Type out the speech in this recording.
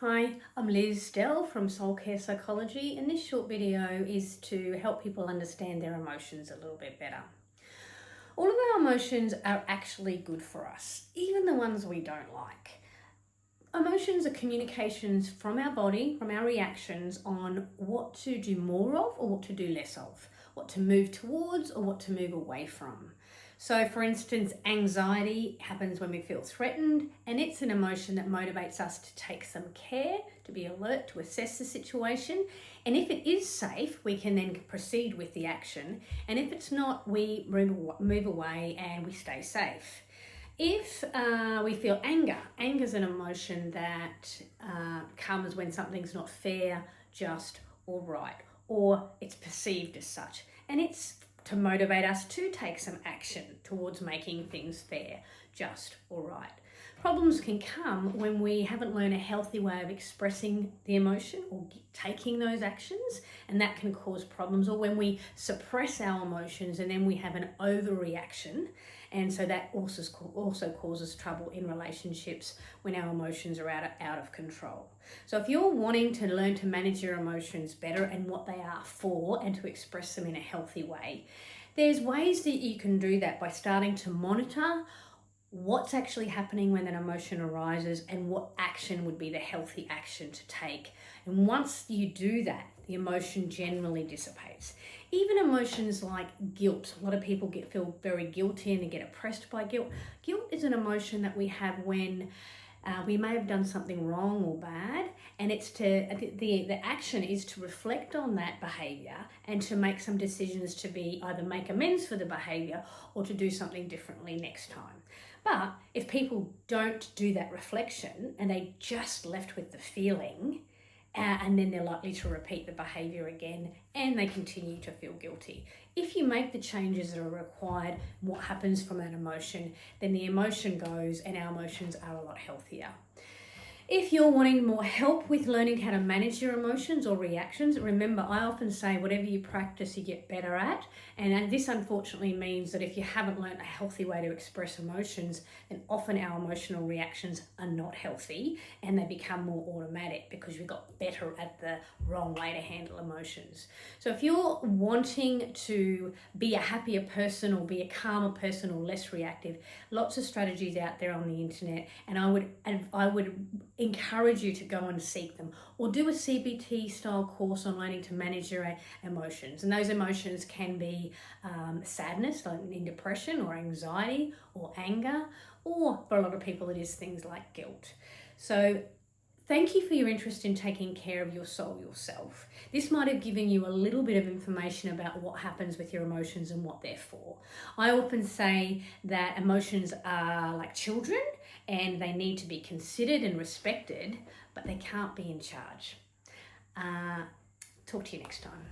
Hi, I'm Liz Dell from Soul Care Psychology, and this short video is to help people understand their emotions a little bit better. All of our emotions are actually good for us, even the ones we don't like. Emotions are communications from our body, from our reactions on what to do more of or what to do less of, what to move towards or what to move away from. So for instance, anxiety happens when we feel threatened, and it's an emotion that motivates us to take some care, to be alert, to assess the situation. And if it is safe, we can then proceed with the action. And if it's not, we move away and we stay safe. If we feel anger is an emotion that comes when something's not fair, just, or right, or it's perceived as such. And it's to motivate us to take some action towards making things fair, just, or right. Problems can come when we haven't learned a healthy way of expressing the emotion or taking those actions, and that can cause problems. Or when we suppress our emotions and then we have an overreaction, and so that also causes trouble in relationships when our emotions are out of control. So if you're wanting to learn to manage your emotions better and what they are for and to express them in a healthy way, there's ways that you can do that by starting to monitor what's actually happening when an emotion arises and what action would be the healthy action to take. And once you do that, the emotion generally dissipates. Even emotions like guilt. A lot of people feel very guilty and they get oppressed by guilt. Guilt is an emotion that we have when we may have done something wrong or bad, and it's the action is to reflect on that behavior and to make some decisions to be either make amends for the behavior or to do something differently next time. But if people don't do that reflection and they just left with the feeling, and then they're likely to repeat the behavior again and they continue to feel guilty. If you make the changes that are required, what happens from that emotion, then the emotion goes and our emotions are a lot healthier. If you're wanting more help with learning how to manage your emotions or reactions, remember, I often say whatever you practice, you get better at. And this unfortunately means that if you haven't learned a healthy way to express emotions, then often our emotional reactions are not healthy and they become more automatic because we got better at the wrong way to handle emotions. So if you're wanting to be a happier person or be a calmer person or less reactive, lots of strategies out there on the internet, and I would encourage you to go and seek them or do a CBT style course on learning to manage your emotions. And those emotions can be sadness, like in depression, or anxiety or anger, or for a lot of people it is things like guilt. So thank you for your interest in taking care of your soul yourself. This might have given you a little bit of information about what happens with your emotions and what they're for. I often say that emotions are like children and they need to be considered and respected, but they can't be in charge. Talk to you next time.